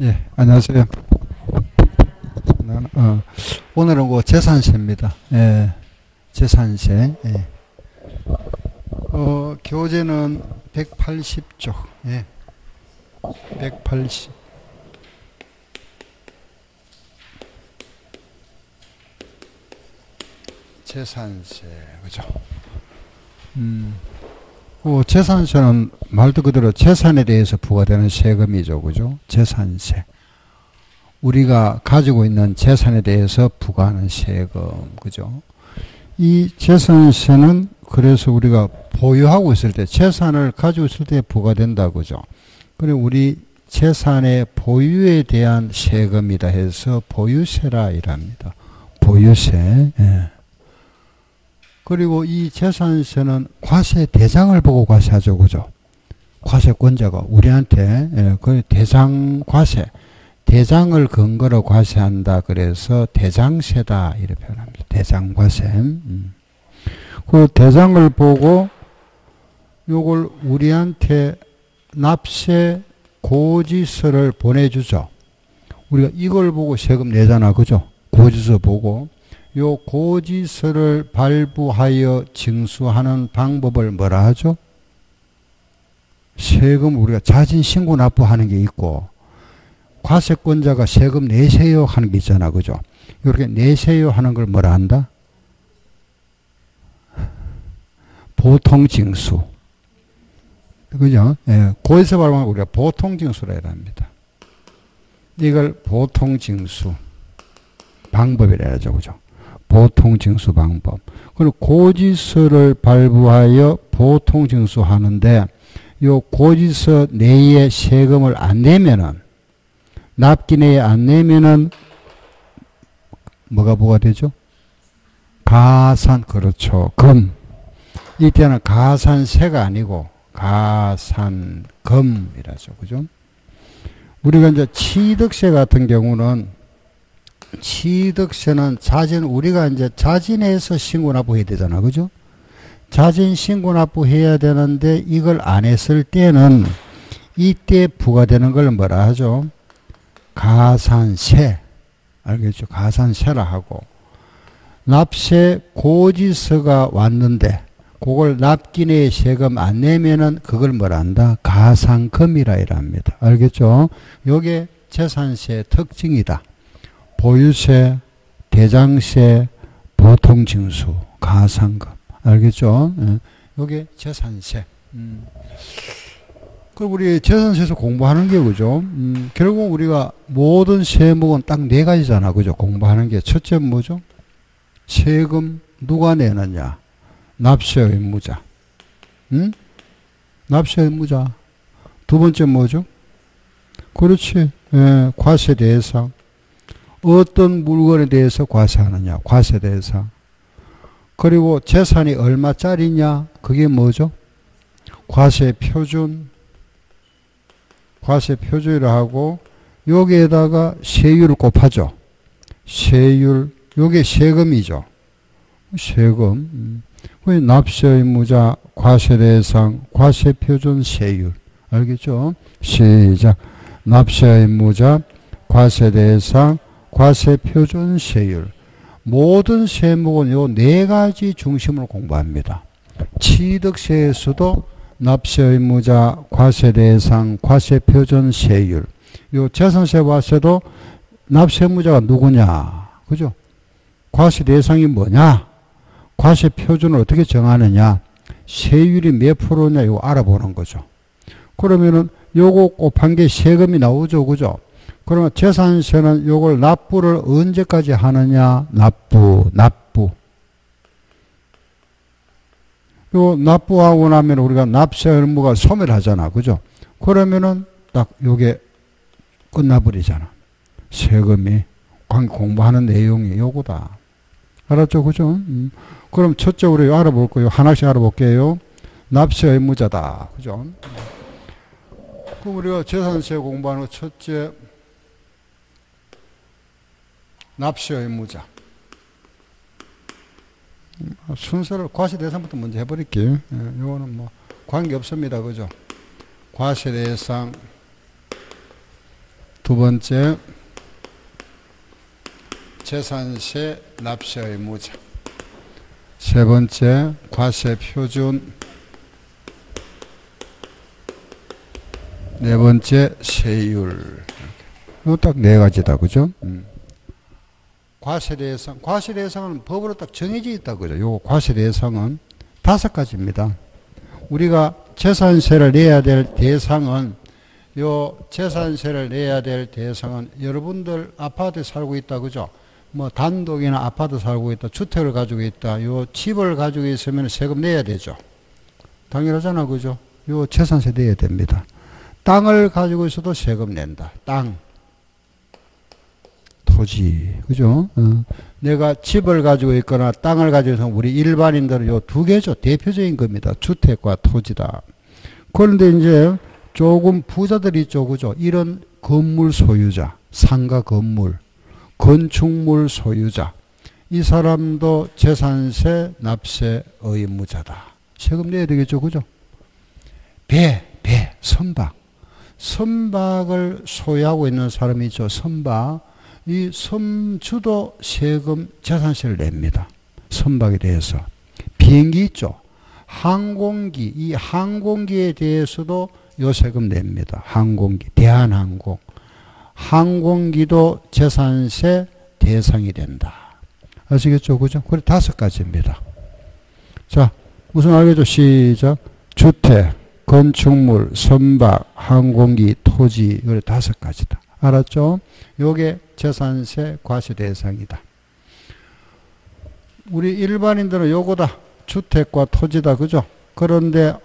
예, 안녕하세요. 오늘은 그 재산세입니다. 예, 재산세. 예. 교재는 180쪽. 예, 180. 재산세, 그죠? 재산세는 말도 그대로 재산에 대해서 부과되는 세금이죠, 그죠? 재산세. 우리가 가지고 있는 재산에 대해서 부과하는 세금, 그죠? 이 재산세는 그래서 우리가 보유하고 있을 때, 재산을 가지고 있을 때 부과된다, 그죠? 그리고 우리 재산의 보유에 대한 세금이다 해서 보유세라 이랍니다. 보유세. 예. 그리고 이 재산세는 과세 대상을 보고 과세하죠, 그죠? 과세권자가 우리한테, 예, 그 대상 과세, 대장을 근거로 과세한다. 그래서 대장세다 이렇게 표현합니다. 대장과세. 그 대장을 보고 요걸 우리한테 납세 고지서를 보내주죠. 우리가 이걸 보고 세금 내잖아, 그죠? 고지서 보고. 요 고지서를 발부하여 징수하는 방법을 뭐라 하죠? 세금 우리가 자진신고 납부하는 게 있고, 과세권자가 세금 내세요 하는 게 있잖아, 그죠? 이렇게 내세요 하는 걸 뭐라 한다? 보통징수. 그죠? 예, 고지서 발부하면 우리가 보통징수라 해야 합니다. 이걸 보통징수 방법이라 해야죠, 그죠? 보통징수 방법. 그리고 고지서를 발부하여 보통징수 하는데, 요 고지서 내에 세금을 안 내면은, 납기 내에 안 내면은, 뭐가 부과되죠? 가산, 그렇죠. 금. 이때는 가산세가 아니고, 가산금이라죠. 그죠? 우리가 이제 취득세 같은 경우는, 취득세는 우리가 이제 자진해서 신고납부해야 되잖아. 그죠? 자진 신고납부해야 되는데 이걸 안 했을 때는 이때 부과되는 걸 뭐라 하죠? 가산세. 알겠죠? 가산세라 하고. 납세 고지서가 왔는데 그걸 납기 내에 세금 안 내면은 그걸 뭐라 한다? 가산금이라 이랍니다. 알겠죠? 요게 재산세의 특징이다. 보유세, 대장세, 보통징수, 가산금. 알겠죠? 예. 요게 재산세. 그리고 우리 재산세에서 공부하는 게, 그죠? 결국 우리가 모든 세목은 딱 네 가지잖아. 그죠? 공부하는 게. 첫째 뭐죠? 세금 누가 내느냐? 납세 의무자. 납세 의무자. 두 번째 뭐죠? 그렇지. 예, 과세 대상. 어떤 물건에 대해서 과세하느냐? 과세 대상. 그리고 재산이 얼마짜리냐? 그게 뭐죠? 과세 표준. 과세 표준이라 하고, 여기에다가 세율을 곱하죠. 세율. 요게 세금이죠. 세금. 납세 의무자, 과세 대상, 과세 표준, 세율. 알겠죠? 시작. 납세 의무자, 과세 대상, 과세 표준, 세율. 모든 세목은 요 네 가지 중심으로 공부합니다. 취득세에서도 납세 의무자, 과세 대상, 과세 표준, 세율. 요 재산세 와서도 납세 의무자가 누구냐? 그죠? 과세 대상이 뭐냐? 과세 표준을 어떻게 정하느냐? 세율이 몇 프로냐? 이거 알아보는 거죠. 그러면은 요거 곱한 게 세금이 나오죠. 그죠? 그러면 재산세는 요걸 납부를 언제까지 하느냐? 납부. 요 납부하고 나면 우리가 납세 의무가 소멸하잖아. 그죠? 그러면은 딱 요게 끝나버리잖아. 세금이. 공부하는 내용이 요거다. 알았죠? 그죠? 그럼 첫째 우리 알아볼 거예요. 하나씩 알아볼게요. 납세 의무자다. 그죠? 그럼 우리가 재산세 공부하는 거 첫째, 납세 의무자. 순서를 과세 대상부터 먼저 해버릴게요. 이거는 뭐 관계 없습니다. 그죠? 과세 대상, 두 번째, 재산세 납세 의무자. 세 번째, 과세 표준. 네 번째, 세율. 이거 딱 네 가지다, 그죠? 과세 대상. 과세 대상은 법으로 딱 정해져 있다, 그죠? 요 과세 대상은 다섯 가지입니다. 우리가 재산세를 내야 될 대상은, 요 재산세를 내야 될 대상은 여러분들 아파트에 살고 있다, 그죠? 뭐 단독이나 아파트 살고 있다, 주택을 가지고 있다, 요 집을 가지고 있으면 세금 내야 되죠. 당연하잖아, 그죠? 요 재산세 내야 됩니다. 땅을 가지고 있어도 세금 낸다. 땅, 토지, 그죠? 내가 집을 가지고 있거나 땅을 가지고 있으면 우리 일반인들은 요 두 개죠. 대표적인 겁니다. 주택과 토지다. 그런데 이제 조금 부자들이 있죠, 그죠? 이런 건물 소유자, 상가 건물, 건축물 소유자, 이 사람도 재산세 납세 의무자다. 세금 내야 되겠죠, 그죠? 배, 선박. 선박을 소유하고 있는 사람이 있죠, 선박. 이 섬주도 세금 재산세를 냅니다. 선박에 대해서. 비행기 있죠. 항공기, 이 항공기에 대해서도 요 세금 냅니다. 항공기, 대한항공. 항공기도 재산세 대상이 된다. 아시겠죠? 그죠? 그래, 다섯 가지입니다. 자, 무슨 알겠죠? 시작. 주택, 건축물, 선박, 항공기, 토지, 그래, 다섯 가지다. 알았죠? 요게 재산세 과세 대상이다. 우리 일반인들은 요거다. 주택과 토지다. 그죠? 그런데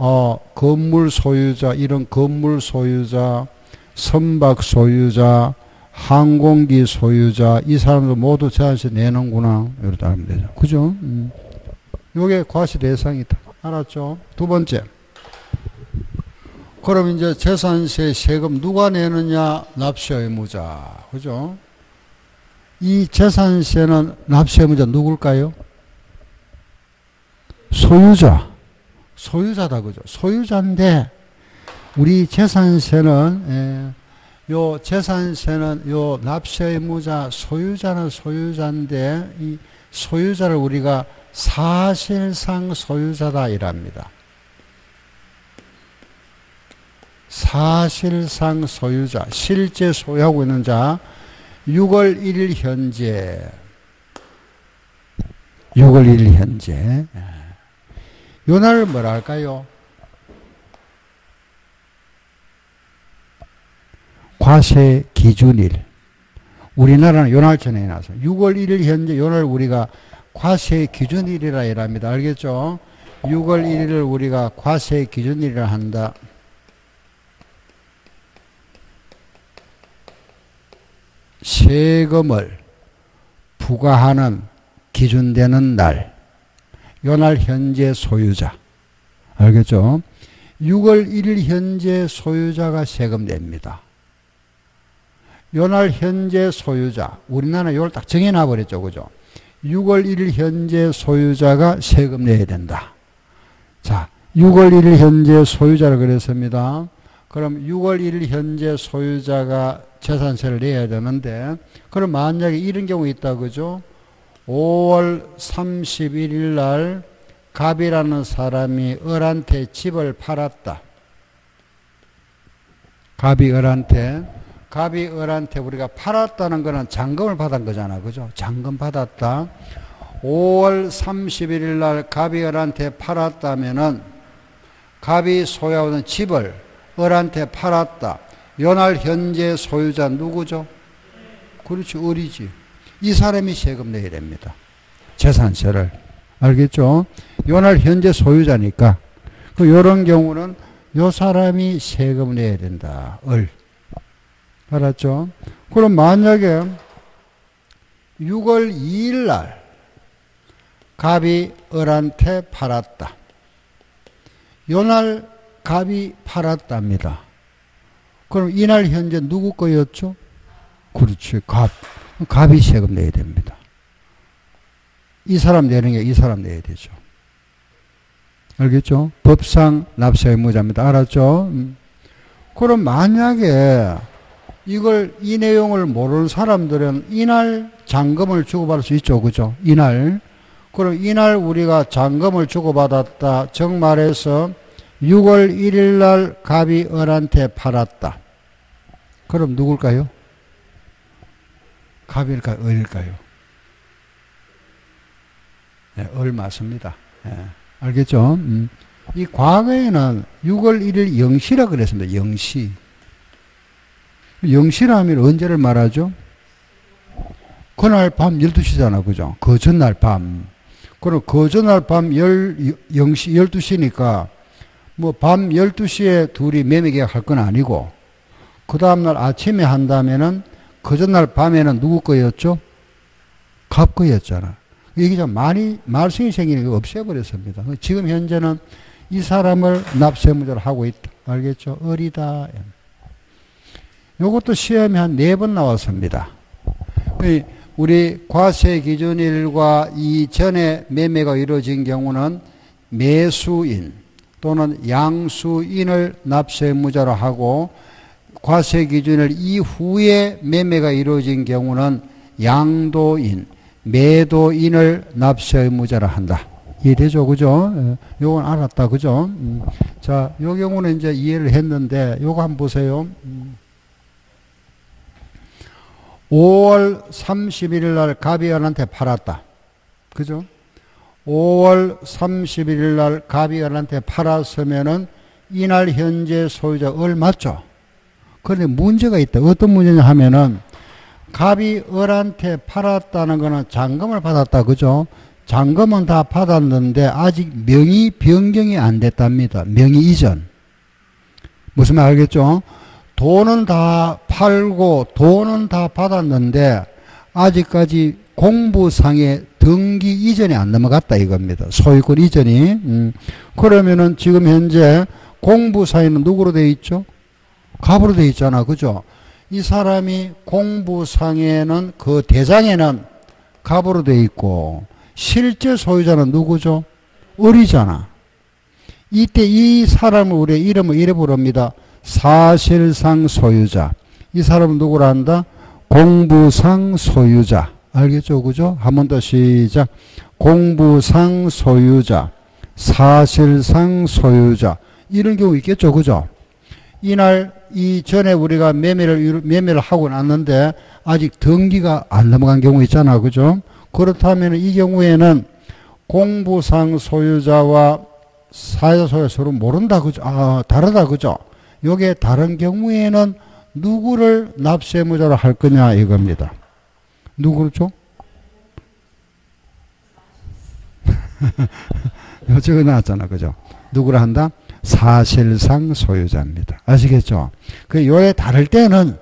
건물 소유자, 이런 건물 소유자, 선박 소유자, 항공기 소유자, 이 사람들 모두 재산세 내는구나. 이렇게 알면 되죠. 그죠? 요게 과세 대상이다. 알았죠? 두 번째. 그럼 이제 재산세 세금 누가 내느냐? 납세 의무자. 그죠? 이 재산세는 납세 의무자 누굴까요? 소유자. 소유자다. 그죠? 소유자인데, 우리 재산세는, 요 재산세는 요 납세 의무자, 소유자는 소유자인데, 이 소유자를 우리가 사실상 소유자다 이랍니다. 사실상 소유자, 실제 소유하고 있는 자, 6월 1일 현재, 6월 1일 현재, 요 날을 뭐라 할까요? 과세 기준일. 우리나라는 요 날 전에 나서 6월 1일 현재 요 날 우리가 과세 기준일이라 이랍니다. 알겠죠? 6월 1일을 우리가 과세 기준일이라 한다. 세금을 부과하는 기준되는 날, 요날 현재 소유자. 알겠죠? 6월 1일 현재 소유자가 세금 냅니다. 요날 현재 소유자. 우리나라는 요걸 딱 정해놔 버렸죠. 그죠? 6월 1일 현재 소유자가 세금 내야 된다. 자, 6월 1일 현재 소유자를 그랬습니다. 그럼 6월 1일 현재 소유자가 재산세를 내야 되는데, 그럼 만약에 이런 경우 있다, 그죠? 5월 31일 날 갑이라는 사람이 을한테 집을 팔았다. 갑이 을한테 우리가 팔았다는 거는 잔금을 받은 거잖아, 그죠? 잔금 받았다. 5월 31일 날 갑이 을한테 팔았다면은, 갑이 소유하는 집을 을한테 팔았다. 요날 현재 소유자 누구죠? 그렇지, 을이지. 이 사람이 세금 내야 됩니다. 재산세를. 알겠죠? 요날 현재 소유자니까. 요런 경우는 요 사람이 세금 내야 된다. 을. 알았죠? 그럼 만약에 6월 2일 날 갑이 을한테 팔았다. 요날 갑이 팔았답니다. 그럼 이날 현재 누구 거였죠? 그렇지, 갑. 갑이 세금 내야 됩니다. 이 사람 내는 게 이 사람 내야 되죠. 알겠죠? 법상 납세 의무자입니다. 알았죠? 그럼 만약에 이걸, 이 내용을 모르는 사람들은 이날 잔금을 주고받을 수 있죠. 그죠? 이날. 그럼 이날 우리가 잔금을 주고받았다. 정말해서 6월 1일 날 갑이 을한테 팔았다. 그럼 누굴까요? 갑일까요? 을일까요? 네, 을 맞습니다. 네, 알겠죠? 이 과거에는 6월 1일 0시라 그랬습니다. 0시. 0시라면 언제를 말하죠? 그날 밤 12시잖아. 그죠? 그 전날 밤. 그럼 그 전날 밤 0시, 12시니까 뭐 밤 12시에 둘이 매매 계약할 건 아니고 그 다음날 아침에 한다면은 그 전날 밤에는 누구 거였죠? 갑 거였잖아. 이게 좀 많이 말썽이 생기는 거 없애버렸습니다. 지금 현재는 이 사람을 납세무자로 하고 있다. 알겠죠? 어리다. 요것도 시험에 한 4번 나왔습니다. 우리 과세기준일과 이전에 매매가 이루어진 경우는 매수인 또는 양수인을 납세무자로 하고 과세기준일 이후에 매매가 이루어진 경우는 양도인, 매도인을 납세의무자로 한다. 이해되죠? 그죠? 요건 알았다. 그죠? 자, 요 경우는 이제 이해를 했는데 요거 한번 보세요. 5월 31일 날 갑이 을한테 팔았다. 그죠? 5월 31일 날 갑이 을한테 팔았으면은 이날 현재 소유자 을 맞죠? 그런데 문제가 있다. 어떤 문제냐 하면은 갑이 을한테 팔았다는 거는 잔금을 받았다. 그죠? 잔금은 다 받았는데 아직 명의 변경이 안 됐답니다. 명의 이전. 무슨 말 알겠죠? 돈은 다 팔고 돈은 다 받았는데 아직까지 공부상의 등기 이전이 안 넘어갔다 이겁니다. 소유권 이전이. 그러면은 지금 현재 공부상에는 누구로 되어 있죠? 갑으로 되어 있잖아. 그죠? 이 사람이 공부상에는 그 대장에는 갑으로 되어 있고 실제 소유자는 누구죠? 을이잖아. 이때 이 사람을 우리 이름을 이래 부릅니다. 사실상 소유자. 이 사람은 누구라 한다? 공부상 소유자. 알겠죠? 그죠? 한 번 더 시작. 공부상 소유자. 사실상 소유자. 이런 경우 있겠죠? 그죠? 이날 이전에 우리가 매매를 하고 났는데 아직 등기가 안 넘어간 경우 있잖아. 그죠? 그렇다면 이 경우에는 공부상 소유자와 사회자 소유자 서로 모른다. 그죠? 아, 다르다. 그죠? 요게 다른 경우에는 누구를 납세무자로 할 거냐 이겁니다. 누구죠? 요 적어 나왔잖아. 그죠? 누구를 한다? 사실상 소유자입니다. 아시겠죠? 그 요에 다를 때는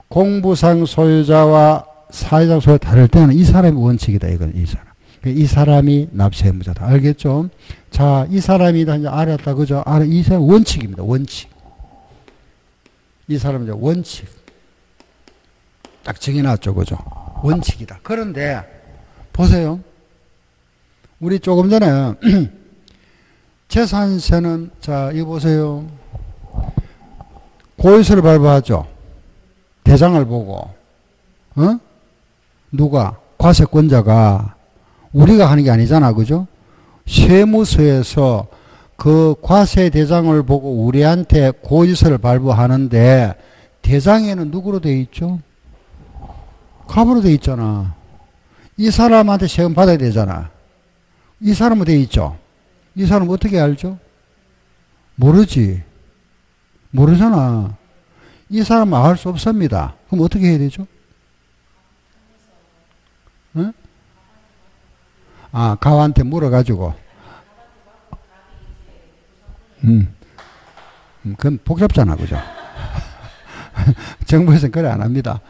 공부상 소유자와 사회상 소유자 다를 때는 이 사람이 원칙이다. 이건 이 사람. 이 사람이 납세무자다. 알겠죠? 자, 이 사람이 이제 알았다. 그죠? 이 사람 원칙입니다. 원칙. 이 사람은 이제 원칙. 딱 정해놨죠. 그죠? 원칙이다. 그런데, 보세요. 우리 조금 전에, 재산세는, 자, 이거 보세요. 고의서를 발부하죠. 대장을 보고, 누가? 과세권자가, 우리가 하는 게 아니잖아. 그죠? 세무서에서 그 과세 대장을 보고 우리한테 고의서를 발부하는데 대장에는 누구로 되어 있죠? 갑으로 되어 있잖아. 이 사람한테 세금 받아야 되잖아. 이 사람은 되어 있죠. 이 사람은 어떻게 알죠? 모르지. 모르잖아. 이 사람은 알 수 없습니다. 그럼 어떻게 해야 되죠? 응? 아, 갑한테 물어가지고. 그건 복잡잖아. 그죠? 정부에서는 그래 안 합니다.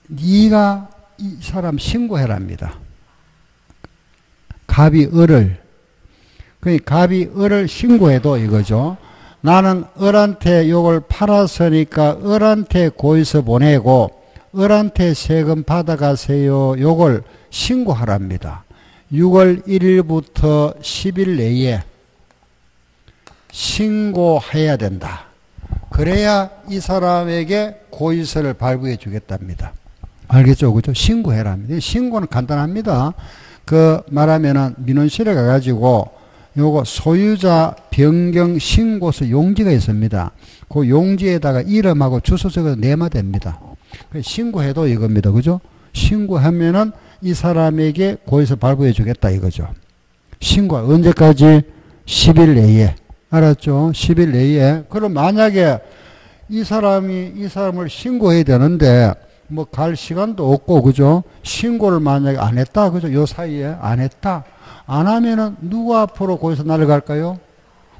네가 이 사람 신고해랍니다. 갑이 을을. 그러니까 갑이 을을 신고해도 이거죠. 나는 을한테 요걸 팔았으니까 을한테 고의서 보내고 을한테 세금 받아가세요. 요걸 신고하랍니다. 6월 1일부터 10일 내에 신고해야 된다. 그래야 이 사람에게 고의세를 발부해 주겠답니다. 알겠죠? 그죠? 신고해랍니다. 신고는 간단합니다. 그 말하면은 민원실에 가가지고 요거 소유자 변경 신고서 용지가 있습니다. 그 용지에다가 이름하고 주소 적어서 내면 됩니다. 신고해도 이겁니다. 그죠? 신고하면은 이 사람에게 고의세 발부해 주겠다 이거죠. 신고 언제까지? 10일 내에. 알았죠? 10일 내에. 그럼 만약에 이 사람을 신고해야 되는데 뭐 갈 시간도 없고 그죠? 신고를 만약에 안 했다 그죠? 요 사이에 안 했다. 안 하면은 누구 앞으로 고의세 날아갈까요?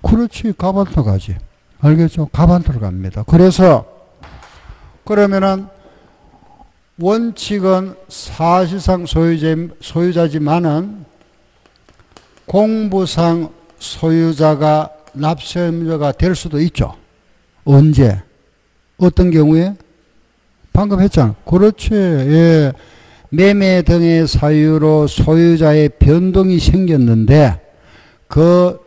그렇지, 가반토 가지. 알겠죠? 가반토로 갑니다. 그래서 그러면은 원칙은 사실상 소유자지만은 공부상 소유자가 납세 의무자가 될 수도 있죠. 언제? 어떤 경우에? 방금 했잖아. 그렇지. 예. 매매 등의 사유로 소유자의 변동이 생겼는데 그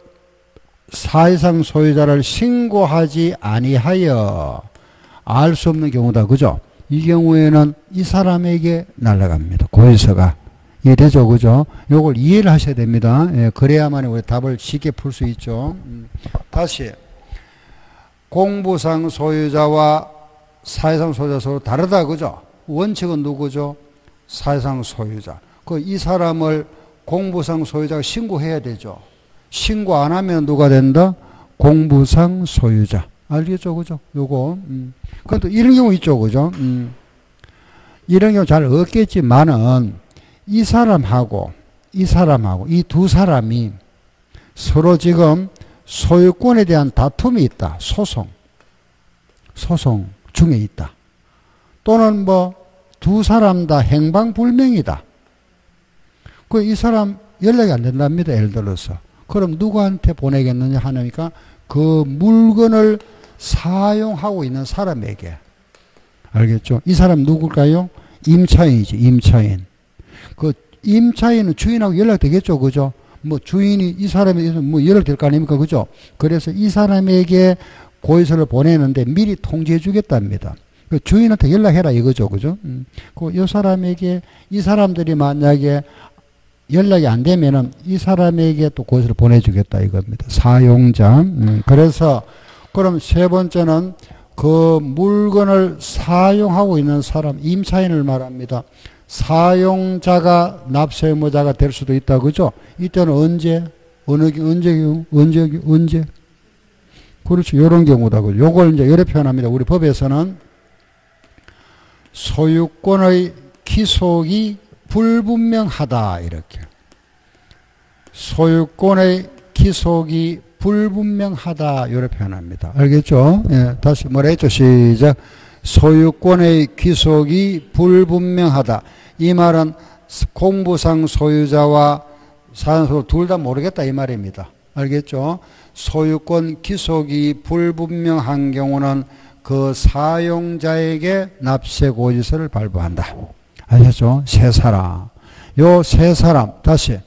사실상 소유자를 신고하지 아니하여 알 수 없는 경우다. 그죠? 이 경우에는 이 사람에게 날아갑니다. 고의세가. 이해되죠? 그죠? 요걸 이해를 하셔야 됩니다. 예, 그래야만 우리 답을 쉽게 풀 수 있죠. 다시. 공부상 소유자와 사회상 소유자 서로 다르다. 그죠? 원칙은 누구죠? 사회상 소유자. 이 사람을 공부상 소유자가 신고해야 되죠. 신고 안 하면 누가 된다? 공부상 소유자. 알겠죠? 그죠? 요거. 그건 또 이런 경우 있죠. 그죠? 이런 경우 잘 없겠지만은 이 사람하고 이 두 사람이 서로 지금 소유권에 대한 다툼이 있다. 소송 중에 있다. 또는 뭐 두 사람 다 행방불명이다. 이 사람 연락이 안 된답니다. 예를 들어서. 그럼 누구한테 보내겠느냐 하니까 그 물건을 사용하고 있는 사람에게. 알겠죠? 이 사람 누굴까요? 임차인이지. 임차인. 그 임차인은 주인하고 연락되겠죠. 그죠? 뭐 주인이 이 사람에 뭐 연락될 거 아닙니까? 그죠? 그래서 이 사람에게 고의서를 보내는데 미리 통지해 주겠답니다. 그 주인한테 연락해라 이거죠. 그죠? 이 사람에게 이 사람들이 만약에 연락이 안 되면은 이 사람에게 또 고의서를 보내주겠다 이겁니다. 사용자. 그래서 그럼 세 번째는 그 물건을 사용하고 있는 사람, 임차인을 말합니다. 사용자가 납세 의무자가 될 수도 있다. 그죠? 이때는 언제? 언제? 그렇죠. 요런 경우다. 그죠? 요걸 이제 이렇게 표현합니다. 우리 법에서는 소유권의 기속이 불분명하다. 이렇게. 소유권의 기속이 불분명하다. 이렇게 표현합니다. 알겠죠? 예, 다시 뭐라 했죠? 시작. 소유권의 기속이 불분명하다. 이 말은 공부상 소유자와 사연소 둘 다 모르겠다 이 말입니다. 알겠죠? 소유권 기속이 불분명한 경우는 그 사용자에게 납세 고지서를 발부한다. 아셨죠? 세 사람. 요 세 사람 다시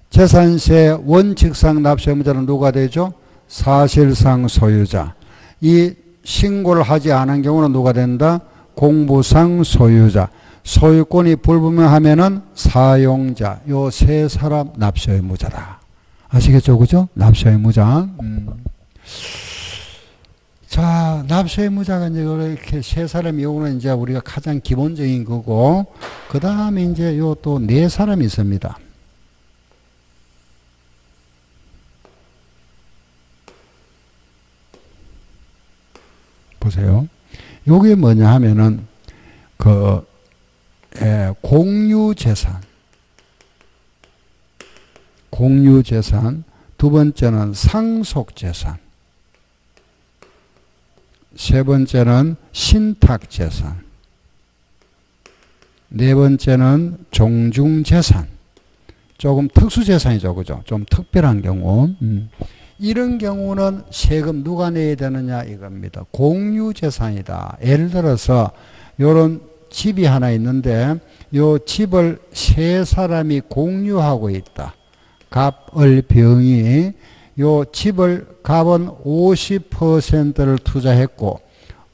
재산세 원칙상 납세 의무자는 누가 되죠? 사실상 소유자. 이 신고를 하지 않은 경우는 누가 된다? 공부상 소유자. 소유권이 불분명하면은 사용자. 요 세 사람 납세 의무자다. 아시겠죠? 그죠? 납세 의무자. 자, 납세 의무자가 이제 이렇게 세 사람이 요거는 이제 우리가 가장 기본적인 거고, 그 다음에 이제 요 또 네 사람이 있습니다. 보세요. 요게 뭐냐 하면은, 공유재산. 공유재산. 두 번째는 상속재산. 세 번째는 신탁재산. 네 번째는 종중재산. 조금 특수재산이죠. 그죠? 좀 특별한 경우. 이런 경우는 세금 누가 내야 되느냐 이겁니다. 공유재산이다. 예를 들어서 요런 집이 하나 있는데 요 집을 세 사람이 공유하고 있다. 갑, 을, 병이 요 집을 갑은 50%를 투자했고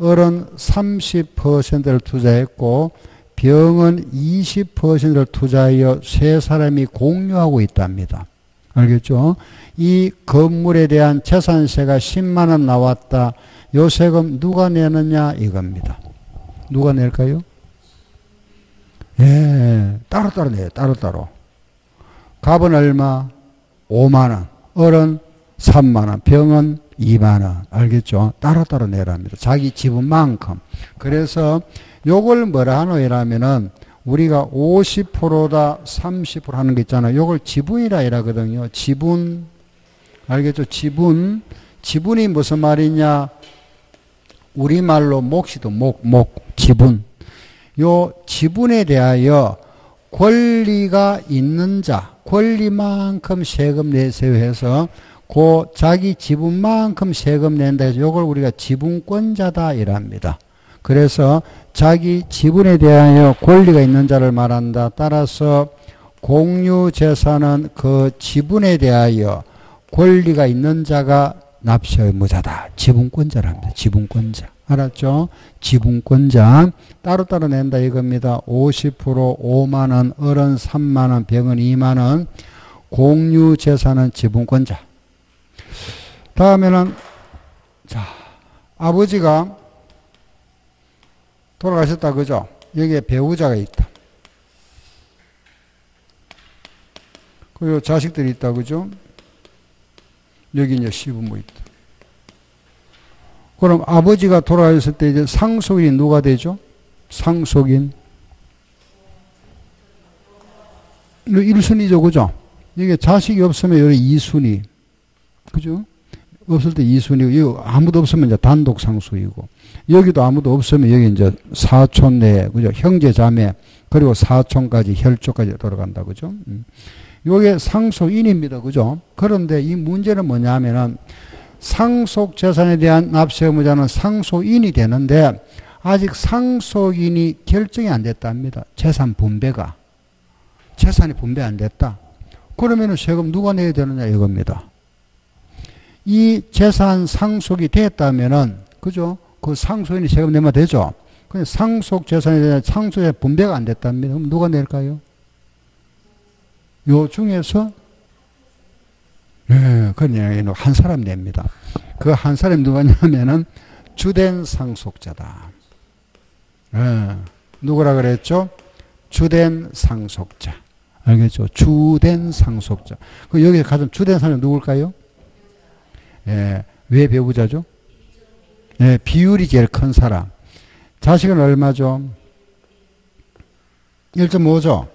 을은 30%를 투자했고 병은 20%를 투자하여 세 사람이 공유하고 있답니다. 알겠죠? 이 건물에 대한 재산세가 10만 원 나왔다. 요 세금 누가 내느냐 이겁니다. 누가 낼까요? 예, 따로따로 내요. 따로따로. 갑은 얼마? 5만 원. 을은 3만 원. 병은 2만 원. 알겠죠? 따로따로 내랍니다. 자기 지분만큼. 그래서 요걸 뭐라 하노 이라면은 우리가 50%다 30% 하는 거 있잖아요. 요걸 지분이라 이라거든요. 지분. 알겠죠? 지분. 지분이 무슨 말이냐? 우리말로 몫이도 목, 지분. 요 지분에 대하여 권리가 있는 자, 권리만큼 세금 내세요 해서 그 자기 지분만큼 세금 낸다 해서 요걸 우리가 지분권자다 이랍니다. 그래서 자기 지분에 대하여 권리가 있는 자를 말한다. 따라서 공유재산은 그 지분에 대하여 권리가 있는 자가 납세 의무자다. 지분권자랍니다. 지분권자. 알았죠? 지분권자. 따로따로 낸다 이겁니다. 50% 5만 원, 을은 3만 원, 병은 2만 원. 공유재산은 지분권자. 다음에는 자, 아버지가 돌아가셨다 그죠? 여기에 배우자가 있다. 그리고 자식들이 있다 그죠? 여기 이제 시부모 있다. 그럼 아버지가 돌아가셨을 때 이제 상속인이 누가 되죠? 상속인. 1순위죠, 그죠? 이게 자식이 없으면 여기 2순위. 그죠? 없을 때 2순위고, 여기 아무도 없으면 이제 단독 상속이고, 여기도 아무도 없으면 여기 이제 사촌 내에, 그죠? 형제, 자매, 그리고 사촌까지, 혈족까지 돌아간다, 그죠? 요게 상속인입니다. 그죠? 그런데 이 문제는 뭐냐면은 상속 재산에 대한 납세 의무자는 상속인이 되는데 아직 상속인이 결정이 안 됐답니다. 재산 분배가. 재산이 분배 안 됐다. 그러면은 세금 누가 내야 되느냐 이겁니다. 이 재산 상속이 됐다면은, 그죠? 그 상속인이 세금 내면 되죠? 근데 상속 재산에 대한 상속의 분배가 안 됐답니다. 그럼 누가 낼까요? 요 중에서 그냥 한 사람 냅니다. 그 한 사람이 누구냐면은 주된 상속자다. 누구라 그랬죠? 주된 상속자. 알겠죠? 주된 상속자. 그 여기 가장 주된 사람이 누굴까요? 왜 배우자죠? 비율이 제일 큰 사람. 자식은 얼마죠? 1.5죠?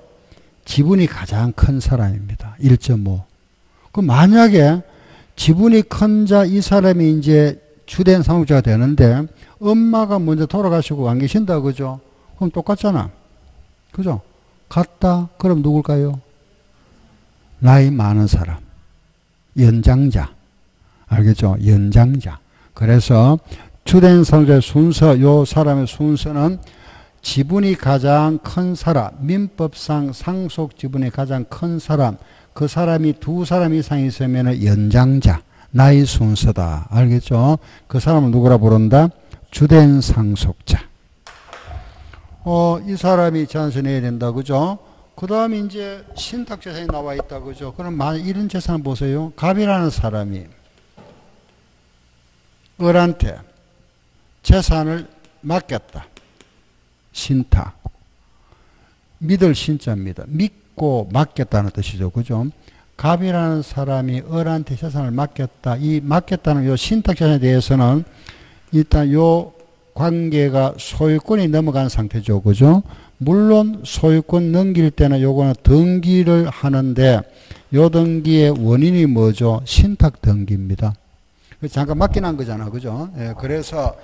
지분이 가장 큰 사람입니다. 1.5. 그 만약에 지분이 큰 자 이 사람이 이제 주된 상속자가 되는데 엄마가 먼저 돌아가시고 안 계신다 그죠? 그럼 똑같잖아. 그죠? 같다. 그럼 누굴까요? 나이 많은 사람. 연장자. 알겠죠? 연장자. 그래서 주된 상속자의 순서, 요 사람의 순서는 지분이 가장 큰 사람, 민법상 상속 지분이 가장 큰 사람, 그 사람이 두 사람 이상 있으면 연장자, 나이 순서다. 알겠죠? 그 사람을 누구라 부른다? 주된 상속자. 이 사람이 재산세 내야 된다. 그죠? 그 다음에 이제 신탁재산이 나와 있다. 그죠? 그럼 만약 이런 재산 보세요. 갑이라는 사람이 을한테 재산을 맡겼다. 신탁. 믿을 신자입니다. 믿고 맡겼다는 뜻이죠. 그죠? 갑이라는 사람이 을한테 재산을 맡겼다. 이 맡겼다는 요 신탁재산에 대해서는 일단 요 관계가 소유권이 넘어간 상태죠. 그죠? 물론 소유권 넘길 때는 요거는 등기를 하는데 요 등기의 원인이 뭐죠? 신탁 등기입니다. 잠깐 맡겨놓은 거잖아. 그죠? 그래서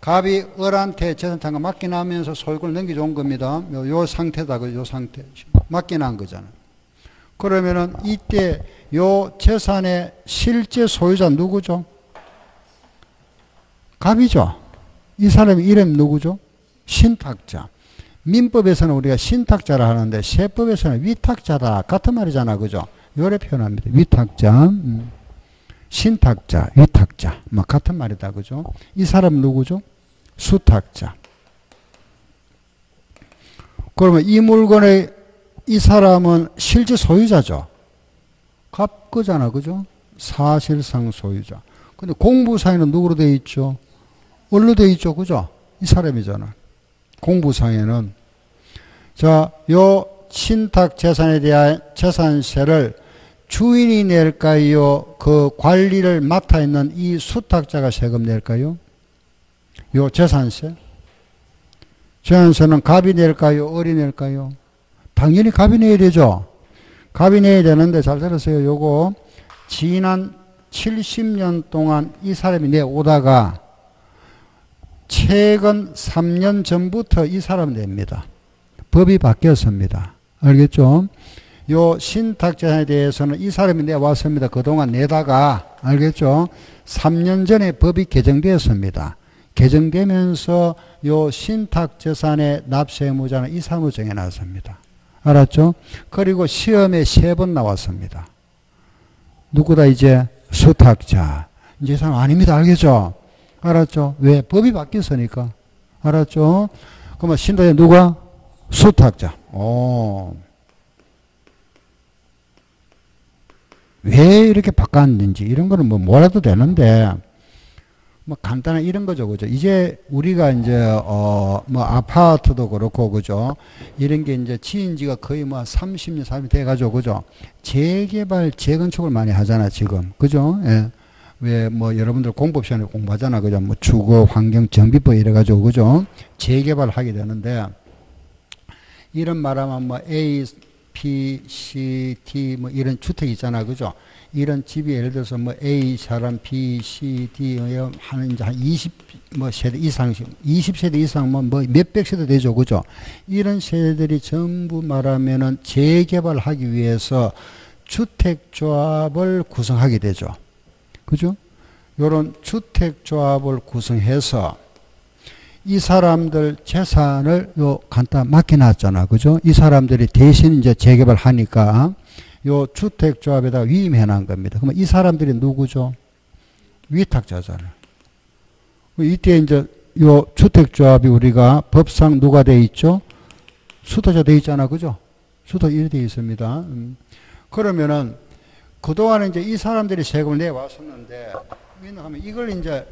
갑이 을한테 재산 잠깐 맡겨놓으면서 소유권을 넘겨준 겁니다. 요 상태다. 요 상태. 맡겨놓은 거잖아. 그러면은 이때 요 재산의 실제 소유자 누구죠? 갑이죠. 이 사람의 이름 누구죠? 신탁자. 민법에서는 우리가 신탁자라 하는데 세법에서는 위탁자다. 같은 말이잖아. 그죠? 요래 표현합니다. 위탁자. 신탁자, 위탁자. 뭐 같은 말이다. 그죠? 이 사람은 누구죠? 수탁자. 그러면 이 물건의 이 사람은 실제 소유자죠. 갑거잖아. 그죠? 사실상 소유자. 근데 공부상에는 누구로 되어 있죠? 뭘로 되어 있죠? 그죠? 이 사람이잖아. 공부상에는. 자, 요 신탁 재산에 대한 재산세를 주인이 낼까요? 그 관리를 맡아 있는 이 수탁자가 세금 낼까요? 요 재산세? 재산세는 갑이 낼까요? 을이 낼까요? 당연히 갑이 내야 되죠. 갑이 내야 되는데 잘 들으세요. 요거 지난 70년 동안 이 사람이 내오다가 최근 3년 전부터 이 사람은 냅니다. 법이 바뀌었습니다. 알겠죠? 요 신탁재산에 대해서는 이 사람이 내왔습니다. 그동안 내다가 알겠죠? 3년 전에 법이 개정되었습니다. 개정되면서 요 신탁재산의 납세의무자는 이 사람으로 정해놨습니다. 알았죠? 그리고 시험에 3번 나왔습니다. 누구다 이제? 수탁자. 이제 이 사람 아닙니다. 알겠죠? 알았죠? 왜? 법이 바뀌었으니까. 알았죠? 그러면 신탁자 누가? 수탁자. 왜 이렇게 바꿨는지 이런 거는 뭐 몰라도 되는데 뭐 간단한 이런 거죠. 그죠? 이제 우리가 이제 뭐 아파트도 그렇고 그죠? 이런 게 이제 지은 지가 거의 뭐 30년, 40년 돼 가지고 그죠? 재개발, 재건축을 많이 하잖아, 지금. 그죠? 예. 왜 뭐 여러분들 공법 시간에 공부하잖아. 그죠? 뭐 주거 환경 정비법 이래 가지고 그죠? 재개발을 하게 되는데 이런 말하면 뭐 A, B, C, D 뭐 이런 주택이 있잖아. 그죠? 이런 집이 예를 들어서 뭐 A 사람, B, C, D 하는 이제 한 20 뭐 세대 이상씩 20세대 이상 뭐 몇백 세대 되죠. 그죠? 이런 세대들이 전부 말하면은 재개발하기 위해서 주택조합을 구성하게 되죠. 그죠? 요런 주택조합을 구성해서 이 사람들 재산을 요 간단 맡겨놨잖아. 그죠? 이 사람들이 대신 이제 재개발 하니까 요 주택조합에다 위임해 놓은 겁니다. 그러면 이 사람들이 누구죠? 위탁자잖아요. 이때 이제 요 주택조합이 우리가 법상 누가 돼 있죠? 수도자 돼 있잖아. 그죠? 수도 이래 돼 있습니다. 그러면은 그동안에 이제 이 사람들이 세금을 내왔었는데 왜냐하면 이걸 이제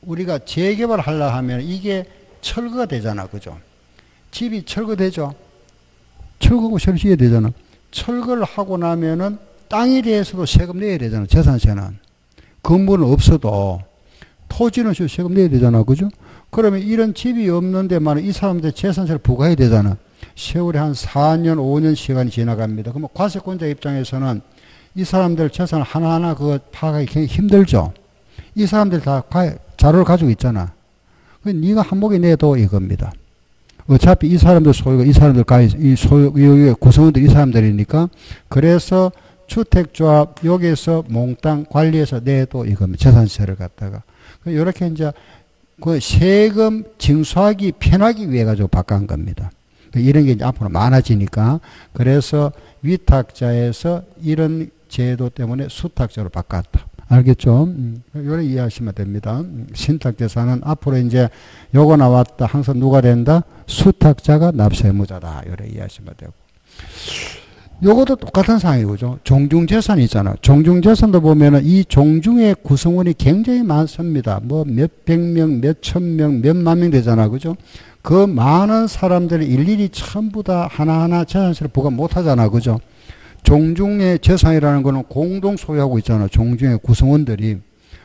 우리가 재개발 하려 하면 이게 철거가 되잖아. 그죠? 집이 철거되죠? 철거하고 새로 지어야 되잖아. 철거를 하고 나면은 땅에 대해서도 세금 내야 되잖아. 재산세는. 건물은 없어도 토지는 세금 내야 되잖아. 그죠? 그러면 이런 집이 없는데만 이 사람들 재산세를 부과해야 되잖아. 세월이 한 4년, 5년 시간이 지나갑니다. 그러면 과세권자 입장에서는 이 사람들 재산 하나하나 그거 파악하기 굉장히 힘들죠. 이 사람들 다 자료를 가지고 있잖아. 네가 한목에 내도 이겁니다. 어차피 이 사람들 소유가 이 사람들 이 소유 구성원들 이 사람들이니까 그래서 주택조합 여기에서 몽땅 관리해서 내도 이겁니다. 재산세를 갖다가 이렇게 이제 그 세금 징수하기 편하기 위해 가지고 바꾼 겁니다. 이런 게 이제 앞으로 많아지니까 그래서 위탁자에서 이런 제도 때문에 수탁자로 바꿨다. 알겠죠? 요래 이해하시면 됩니다. 신탁재산은 앞으로 이제 요거 나왔다. 항상 누가 된다? 수탁자가 납세의무자다. 요래 이해하시면 되고. 요것도 똑같은 상황이죠. 종중재산이 있잖아. 종중재산도 보면은 이 종중의 구성원이 굉장히 많습니다. 뭐 몇백 명, 몇천 명, 몇만 명 되잖아. 그죠? 그 많은 사람들이 일일이 전부 다 하나하나 재산세를 부과 못 하잖아. 그죠? 종중의 재산이라는 거는 공동 소유하고 있잖아. 종중의 구성원들이.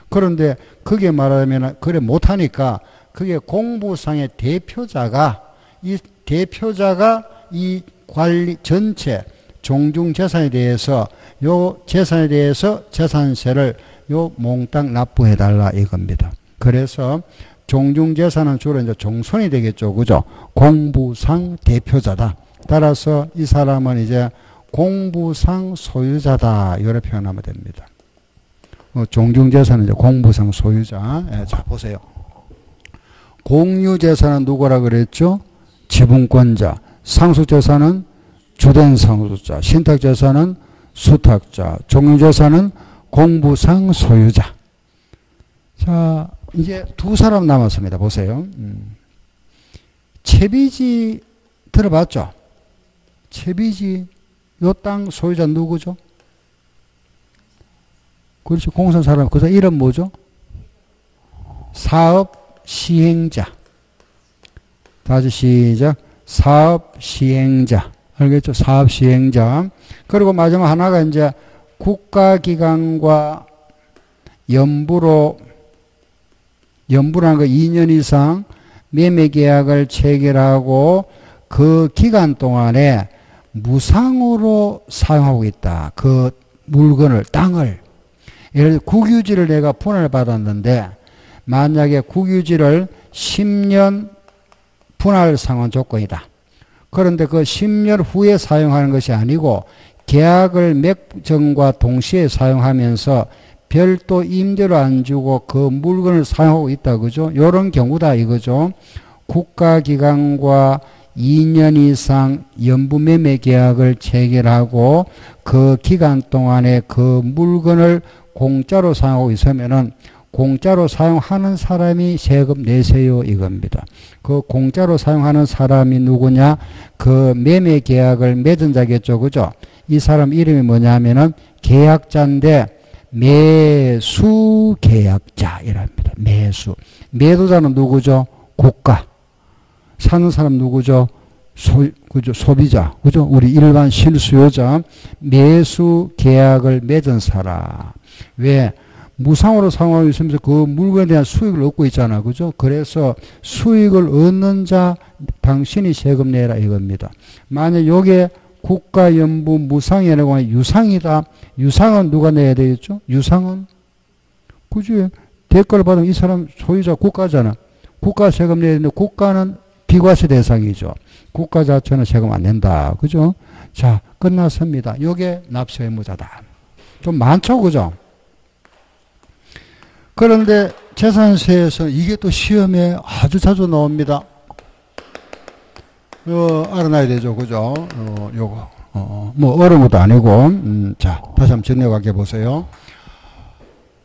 그런데 그게 말하면 그래 못하니까 그게 공부상의 대표자가 이 관리 전체 종중 재산에 대해서 요 재산에 대해서 재산세를 요 몽땅 납부해 달라 이겁니다. 그래서 종중 재산은 주로 이제 종손이 되겠죠. 그죠? 공부상 대표자다. 따라서 이 사람은 이제 공부상 소유자다. 이렇게 표현하면 됩니다. 종중재산은 이제 공부상 소유자. 예, 자, 보세요. 공유재산은 누구라 그랬죠? 지분권자. 상속재산은 주된 상속자. 신탁재산은 수탁자. 종유재산은 공부상 소유자. 자, 이제 두 사람 남았습니다. 보세요. 채비지 들어봤죠? 채비지, 요 땅 소유자 누구죠? 그렇죠. 공산 사람. 그 사람 이름 뭐죠? 사업 시행자. 다시 시작. 사업 시행자. 알겠죠? 사업 시행자. 그리고 마지막 하나가 이제 국가기관과 연부라는 거 2년 이상 매매계약을 체결하고 그 기간 동안에 무상으로 사용하고 있다. 그 물건을, 땅을. 예를 들어 국유지를 내가 분할을 받았는데 만약에 국유지를 10년 분할 상환 조건이다. 그런데 그 10년 후에 사용하는 것이 아니고 계약을 맺정과 동시에 사용하면서 별도 임대료 안 주고 그 물건을 사용하고 있다. 그죠? 요런 경우다 이거죠. 국가기관과 2년 이상 연부매매 계약을 체결하고 그 기간 동안에 그 물건을 공짜로 사용하고 있으면은 공짜로 사용하는 사람이 세금 내세요 이겁니다. 그 공짜로 사용하는 사람이 누구냐? 그 매매 계약을 맺은 자겠죠. 그죠? 이 사람 이름이 뭐냐 하면은 계약자인데 매수 계약자이랍니다. 매수. 매도자는 누구죠? 국가. 사는 사람 누구죠? 그죠? 소비자. 그죠? 우리 일반 실수요자. 매수 계약을 맺은 사람. 왜? 무상으로 사용하고 있으면서 그 물건에 대한 수익을 얻고 있잖아. 그죠? 그래서 수익을 얻는 자, 당신이 세금 내라 이겁니다. 만약 요게 국가연부 무상이 아니고 유상이다. 유상은 누가 내야 되겠죠? 유상은? 그죠? 대가를 받으면 이 사람 소유자 국가잖아. 국가 세금 내야 되는데 국가는 비과세 대상이죠. 국가 자체는 세금 안 낸다. 그죠? 자, 끝났습니다. 요게 납세 의무자다. 좀 많죠? 그죠? 그런데 재산세에서 이게 또 시험에 아주 자주 나옵니다. 알아놔야 되죠. 그죠? 요거. 뭐 어려운 것도 아니고. 자, 다시 한번 정리해 보세요.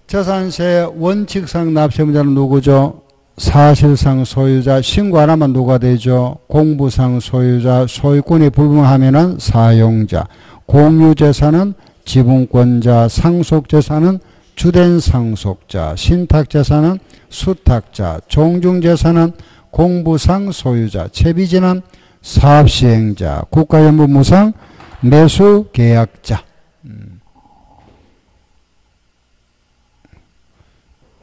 재산세 원칙상 납세의무자는 누구죠? 사실상 소유자. 신고 안 하면 누가 되죠? 공부상 소유자. 소유권이 불분하면은 사용자. 공유재산은 지분권자. 상속재산은 주된 상속자. 신탁재산은 수탁자. 종중재산은 공부상 소유자. 채비지는 사업시행자. 국가연부무상 매수계약자.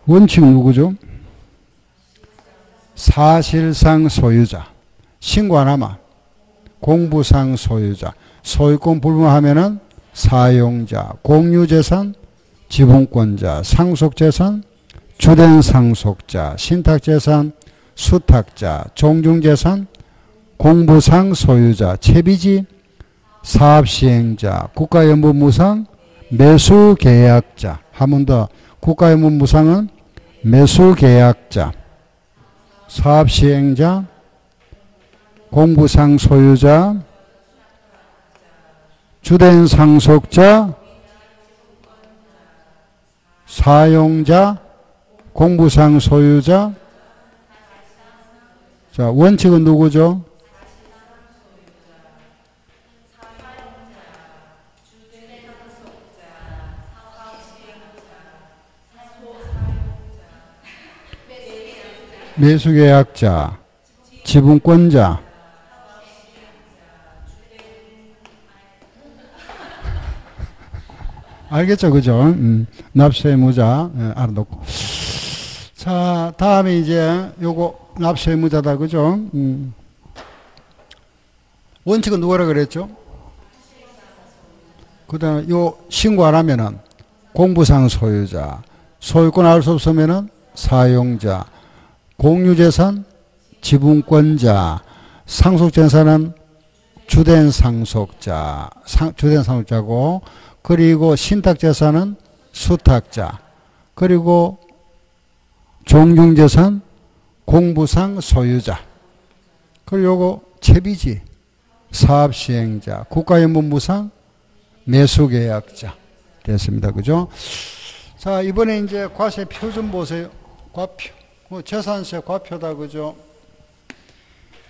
원칙 누구죠? 사실상 소유자. 신고 안 하면 공부상 소유자. 소유권 불분하면은 사용자. 공유재산 지분권자. 상속재산 주된 상속자. 신탁재산 수탁자. 종중재산 공부상 소유자. 채비지 사업시행자. 국가연부무상 매수계약자. 한 번 더. 국가연부무상은 매수계약자. 사업시행자. 공부상 소유자. 주된 상속자. 사용자. 공부상 소유자. 자, 원칙은 누구죠? 매수계약자, 지분권자, 알겠죠? 그죠? 납세의무자, 알아놓고. 자, 다음에 이제 요거 납세의무자다. 그죠? 원칙은 누구라 그랬죠? 그 다음에 요 신고 안 하면은 공부상 소유자, 소유권 알 수 없으면은 사용자, 공유재산 지분권자, 상속재산은 주된 상속자, 주된 상속자고, 그리고 신탁재산은 수탁자, 그리고 종중재산 공부상 소유자, 그리고 요거 채비지 사업시행자, 국가연부무상 매수계약자. 됐습니다. 그죠? 자, 이번에 이제 과세 표준 보세요. 과표. 재산세 과표다. 그죠?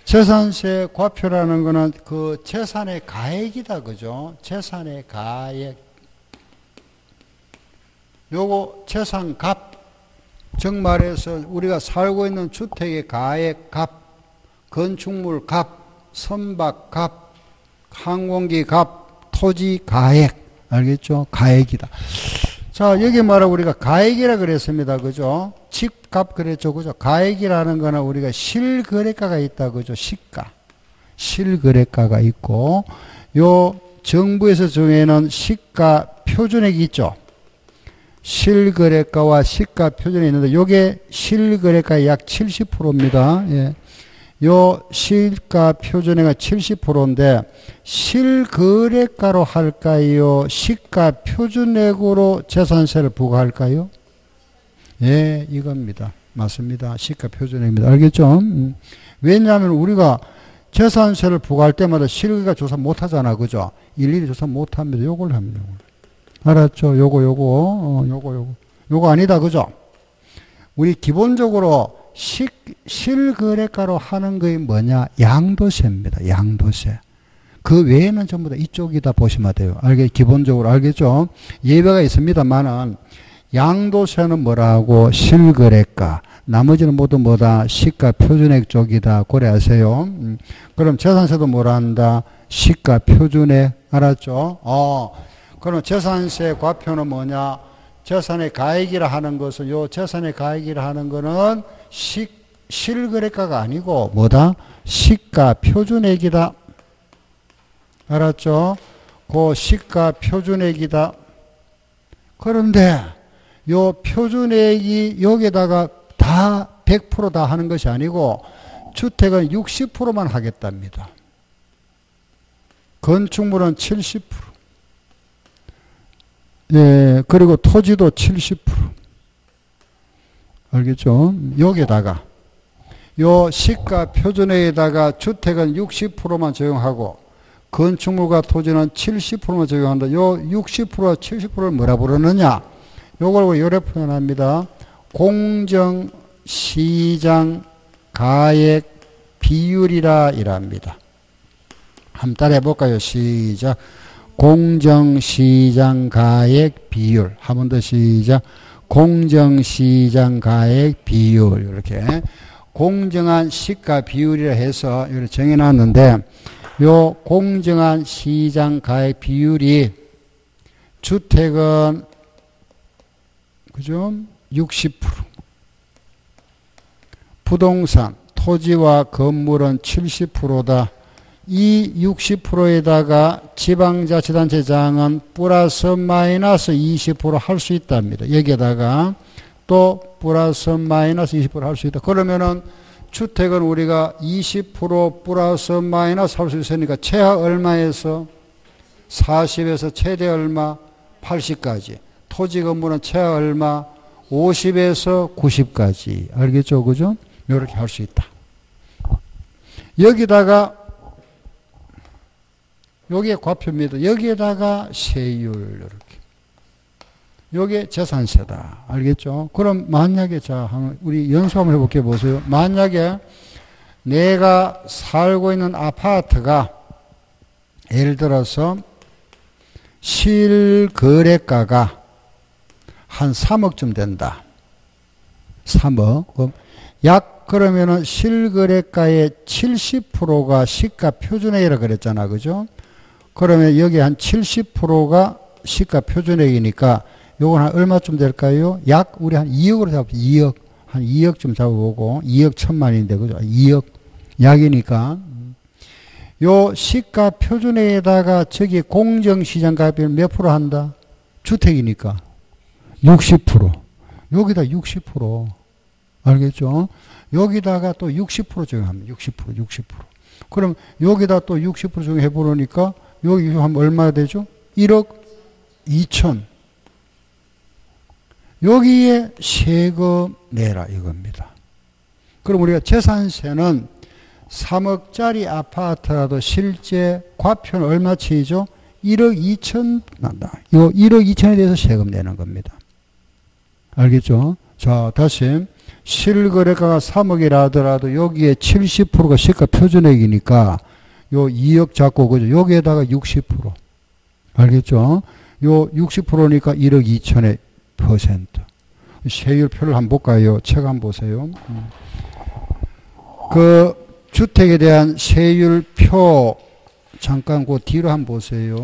재산세 과표라는 거는 그 재산의 가액이다. 그죠? 재산의 가액. 요거 재산값. 즉 말해서 우리가 살고 있는 주택의 가액 값, 건축물 값, 선박 값, 항공기 값, 토지 가액. 알겠죠? 가액이다. 자, 여기 말하고 우리가 가액이라 그랬습니다. 그죠? 집값 그랬죠. 그죠? 가액이라는 거는 우리가 실거래가가 있다. 그죠? 시가. 실거래가가 있고, 요 정부에서 정해놓은 시가 표준액이 있죠. 실거래가와 시가 표준이 있는데, 요게 실거래가의 약 70%입니다. 예. 요 시가 표준액은 70%인데, 실거래가로 할까요? 시가 표준액으로 재산세를 부과할까요? 예, 이겁니다. 맞습니다. 시가 표준액입니다. 알겠죠? 왜냐하면 우리가 재산세를 부과할 때마다 실거래가 조사 못 하잖아. 그죠? 일일이 조사 못 합니다. 요걸 합니다. 알았죠? 요거 아니다. 그죠? 우리 기본적으로 실거래가로 하는 것이 뭐냐? 양도세입니다. 양도세. 그 외에는 전부 다 이쪽이다 보시면 돼요. 기본적으로 알겠죠? 예외가 있습니다만은 양도세는 뭐라고? 실거래가. 나머지는 모두 뭐다? 시가 표준액 쪽이다. 고려하세요. 그럼 재산세도 뭐라 한다? 시가 표준액. 알았죠? 그럼 재산세 과표는 뭐냐? 재산의 가액이라 하는 것은, 요 재산의 가액이라 하는 거는 실거래가가 아니고 뭐다? 시가 표준액이다. 알았죠? 그 시가 표준액이다. 그런데 요 표준액이 여기다가 다 100% 다 하는 것이 아니고 주택은 60%만 하겠답니다. 건축물은 70%. 예, 그리고 토지도 70%. 알겠죠? 여기다가 요 시가 표준액에다가 주택은 60%만 적용하고 건축물과 토지는 70%만 적용한다. 요 60%와 70%를 뭐라 부르느냐? 요걸 요래 표현합니다. 공정시장 가액 비율이라 이랍니다. 한번 따라해 볼까요? 시작. 공정시장 가액 비율. 한 번 더 시작. 공정시장 가액 비율. 이렇게 공정한 시가 비율이라 해서 이렇게 정해놨는데, 요 공정한 시장 가액 비율이 주택은 그죠? 60%. 부동산, 토지와 건물은 70%다. 이 60%에다가 지방자치단체장은 플러스 마이너스 20% 할 수 있답니다. 여기에다가 또 플러스 마이너스 20% 할 수 있다. 그러면은 주택은 우리가 20% 플러스 마이너스 할 수 있으니까 최하 얼마에서 40에서 최대 얼마? 80까지. 토지 건물은 최하 얼마? 50에서 90까지. 알겠죠? 그죠? 이렇게 할 수 있다. 여기다가 여기에 과표입니다. 여기에다가 세율 이렇게. 요게 재산세다. 알겠죠? 그럼 만약에 자, 우리 연습 한번 해볼게요. 보세요. 만약에 내가 살고 있는 아파트가 예를 들어서 실거래가가 한 3억쯤 된다. 3억. 약 그러면은 실거래가의 70%가 시가 표준액이라 그랬잖아. 그죠? 그러면 여기 한 70%가 시가 표준액이니까 요건 한 얼마쯤 될까요? 약 우리 한 2억으로 잡고 2억. 한 2억쯤 잡아보고 2억 1,000만인데 그죠? 2억 약이니까 요 시가 표준액에다가 저기 공정시장 가액비율 몇 프로 한다? 주택이니까 60%. 여기다 60%. 알겠죠? 여기다가 또 60% 적용합니다. 60%. 그럼 여기다 또 60% 적용해 보니까 여기 하면 얼마 되죠? 1억 2천. 여기에 세금 내라 이겁니다. 그럼 우리가 재산세는 3억짜리 아파트라도 실제 과표는 얼마 치이죠? 1억 2천 난다. 요 1억 2천에 대해서 세금 내는 겁니다. 알겠죠? 자, 다시 실거래가가 3억이라 하더라도 여기에 70%가 시가 표준액이니까 요 2억 잡고 그죠? 여기에다가 60%. 알겠죠? 요 60%니까 1억 2천의 퍼센트. 세율표를 한번 볼까요? 책 한번 보세요. 그 주택에 대한 세율표 잠깐 그 뒤로 한번 보세요.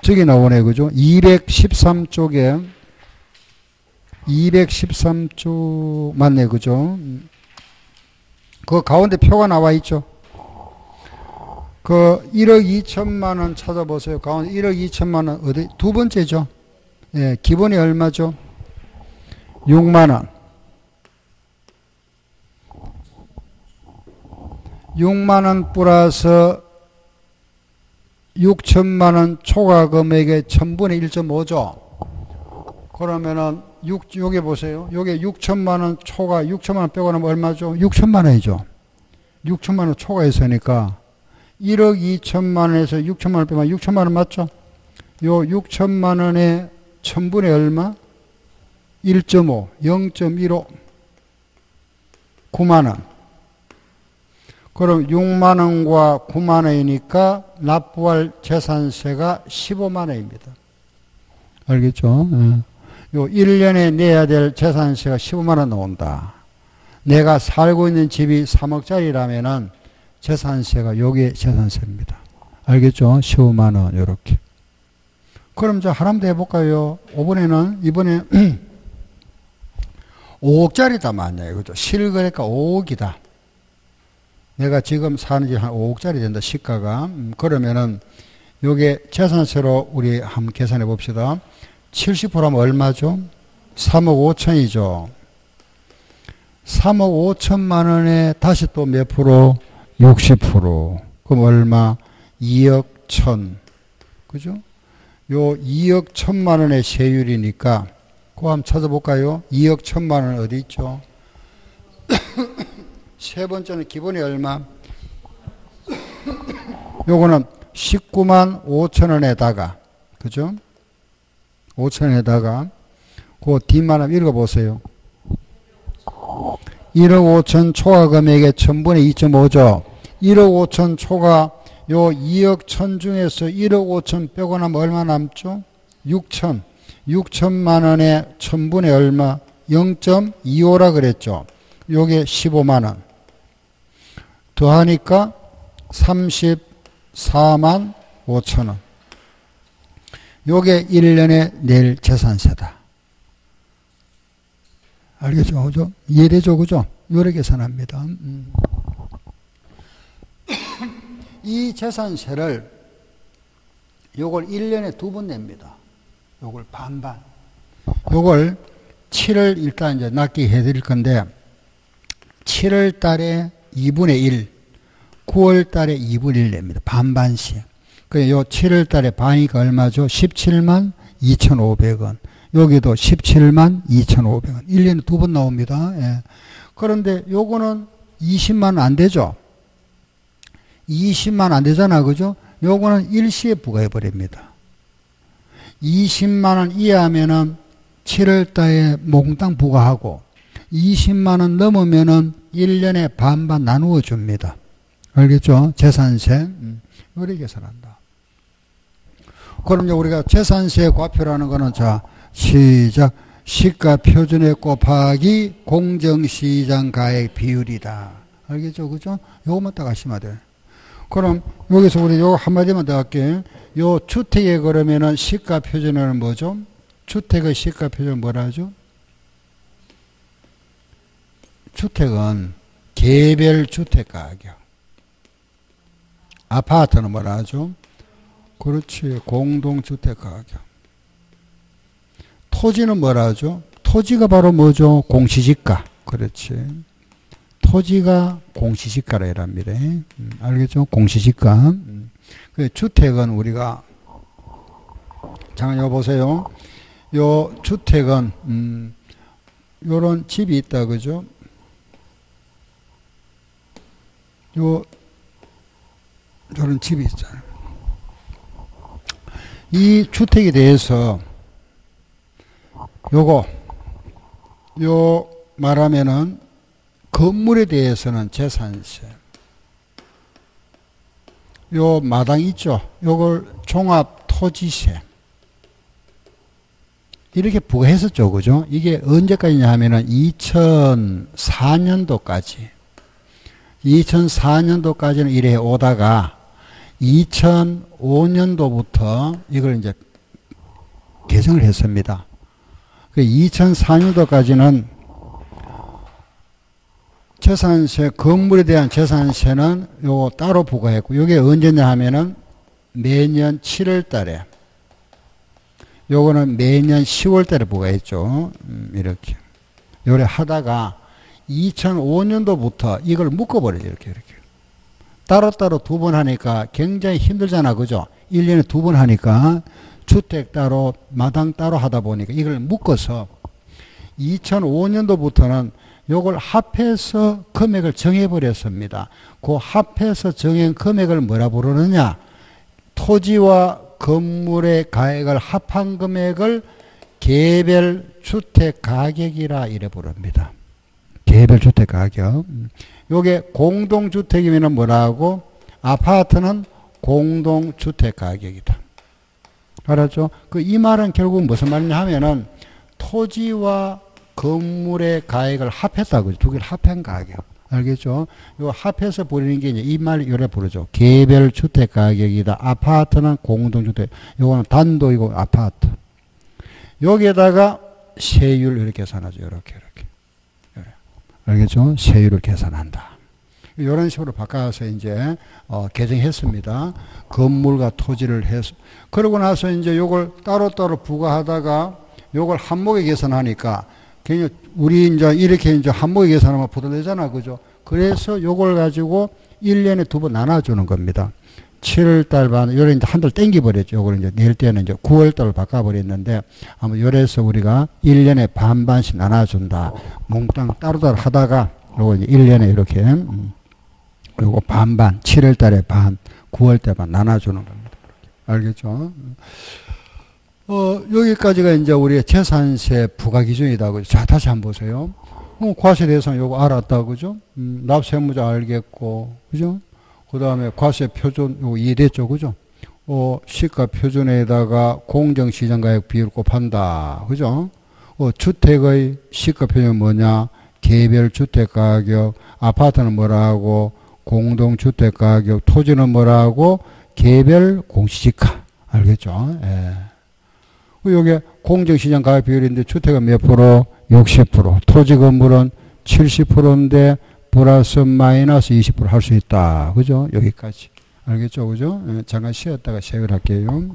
저기 나오네, 그죠? 213쪽에 213쪽 맞네, 그죠? 그 가운데 표가 나와 있죠. 그 1억 2천만 원 찾아보세요. 가운데 1억 2천만 원 어디 두 번째죠. 예, 기본이 얼마죠? 6만 원. 6만 원 플러스 6천만 원 초과 금액의 1000분의 1.5죠. 그러면은 요게 보세요. 요게 6천만 원 초과 6천만 원 빼고 나면 얼마죠? 6천만 원이죠. 6천만 원 초과했으니까 1억 2천만 원에서 6천만 원 빼면 6천만 원 맞죠? 요 6천만 원에 1000분의 얼마? 1.5, 0.15, 9만 원. 그럼 6만 원과 9만 원이니까 납부할 재산세가 15만 원입니다. 알겠죠? 요 1년에 내야 될 재산세가 15만 원 나온다. 내가 살고 있는 집이 3억짜리라면은 재산세가 여기에 재산세입니다. 알겠죠? 15만 원 요렇게. 그럼 저 하나만 더 해볼까요? 이번에 5억짜리다 맞나요? 그죠? 실거래가 5억이다. 내가 지금 사는 집 한 5억짜리 된다, 시가가. 그러면은, 요게 재산세로 우리 한번 계산해 봅시다. 70%하면 얼마죠? 3억 5천이죠. 3억 5천만 원에 다시 또 몇 프로? 60%. 그럼 얼마? 2억 1천. 그죠? 요 2억 1천만 원의 세율이니까, 그거 한번 찾아볼까요? 2억 1천만 원 어디 있죠? 세 번째는 기본이 얼마? 요거는 19만 5천 원에다가, 그죠? 5천 원에다가, 그 뒷만 한번 읽어보세요. 1억 5천 초과 금액의 1000분의 2.5죠. 1억 5천 초과 요 2억 천 중에서 1억 5천 빼고 나면 얼마 남죠? 6천. 6천만 원에 1000분의 얼마? 0.25라 그랬죠. 요게 15만 원. 더하니까 34만 5천 원. 요게 1년에 낼 재산세다. 알겠죠? 그죠? 이해되죠? 그죠? 요렇게 계산합니다. 이 재산세를 요걸 1년에 2번 냅니다. 요걸 반반. 요걸 7월 일단 이제 납기 해드릴 건데 7월 달에 2분의 1, 9월 달에 2분의 1 냅니다. 반반씩. 그래서 요 7월 달에 반이가 얼마죠? 17만 2,500원. 여기도 17만 2,500원. 1년에 2번 나옵니다. 예. 그런데 요거는 20만 원 안 되죠? 20만 원 안 되잖아. 그죠? 요거는 일시에 부과해버립니다. 20만 원 이하면은 7월 달에 몽땅 부과하고 20만 원 넘으면은 1년에 반반 나누어 줍니다. 알겠죠? 재산세. 이렇게 계산한다. 그럼 이제 우리가 재산세 과표라는 거는 자, 시작. 시가 표준액 곱하기 공정시장 가액 비율이다. 알겠죠? 그죠? 요것만 딱 아시면 돼. 그럼 여기서 우리 요 한마디만 더 할게요. 요 주택에 그러면은 시가 표준은 뭐죠? 주택의 시가 표준은 뭐라 하죠? 주택은 개별 주택 가격. 아파트는 뭐라 하죠? 그렇지. 공동주택 가격. 토지는 뭐라 하죠? 토지가 바로 뭐죠? 공시지가. 그렇지. 토지가 공시지가라 이랍니다. 알겠죠? 공시지가. 그 주택은 우리가 잠깐 여기 보세요. 요 주택은 요런 집이 있다 그죠? 요 저런 집이 있잖아요. 이 주택에 대해서 요 말하면은 건물에 대해서는 재산세, 요 마당 있죠. 요걸 종합토지세 이렇게 부과했었죠. 그죠? 이게 언제까지냐 하면은 2004년도까지. 2004년도까지는 이래 오다가 2005년도부터 이걸 이제 개정을 했습니다. 2004년도까지는 재산세, 건물에 대한 재산세는 요거 따로 부과했고, 요게 언제냐 하면은 매년 7월 달에, 요거는 매년 10월 달에 부과했죠. 이렇게. 요래 하다가 2005년도부터 이걸 묶어버려요. 이렇게. 따로따로 두 번 하니까 굉장히 힘들잖아. 그죠? 1년에 두 번 하니까 주택 따로, 마당 따로 하다 보니까 이걸 묶어서 2005년도부터는 요걸 합해서 금액을 정해버렸습니다. 그 합해서 정한 금액을 뭐라 부르느냐? 토지와 건물의 가액을 합한 금액을 개별 주택 가격이라 이래 부릅니다. 개별 주택 가격. 요게 공동주택이면 뭐라고? 아파트는 공동주택 가격이다. 알았죠? 이 말은 결국 무슨 말이냐 하면은 토지와 건물의 가액을 합했다고. 두 개를 합한 가격. 알겠죠? 요 합해서 부르는 게 이제 이 말 요래 부르죠. 개별 주택 가격이다. 아파트는 공동주택. 요거는 단독이고 아파트. 여기에다가 세율 이렇게 계산하죠. 이렇게. 알겠죠? 세율을 계산한다. 이런 식으로 바꿔서 이제 개정했습니다. 건물과 토지를 해서. 그러고 나서 이제 요걸 따로따로 부과하다가 요걸 한목에 계산하니까 우리 이제 이렇게 이제 한목에 계산하면 부담되잖아. 그죠? 그래서 요걸 가지고 1년에 두 번 나눠주는 겁니다. 7월달 반, 요래 이제 한 달 땡겨버렸죠. 요걸 이제 낼 때는 이제 9월달로 바꿔버렸는데, 아마 요래서 우리가 1년에 반반씩 나눠준다. 몽땅 따로따로 하다가, 요거 이제 1년에 이렇게, 요거 반반, 7월달에 반, 9월달 반 나눠주는 겁니다. 알겠죠? 여기까지가 이제 우리의 재산세 부과 기준이다. 그죠? 자, 다시 한번 보세요. 과세 대상 요거 알았다. 그죠? 납세무자 알겠고, 그죠? 그 다음에 과세 표준, 요거 이해됐죠? 그죠? 시가 표준에다가 공정시장가격 비율 곱한다. 그죠? 주택의 시가 표준은 뭐냐? 개별 주택가격, 아파트는 뭐라고? 공동주택가격, 토지는 뭐라고? 개별 공시지가. 알겠죠? 예. 요게 공정시장가격 비율인데 주택은 몇 프로? 60%. 토지 건물은 70%인데 플러스 마이너스 20% 할 수 있다. 그죠? 여기까지. 알겠죠? 그죠? 잠깐 쉬었다가 세율 할게요.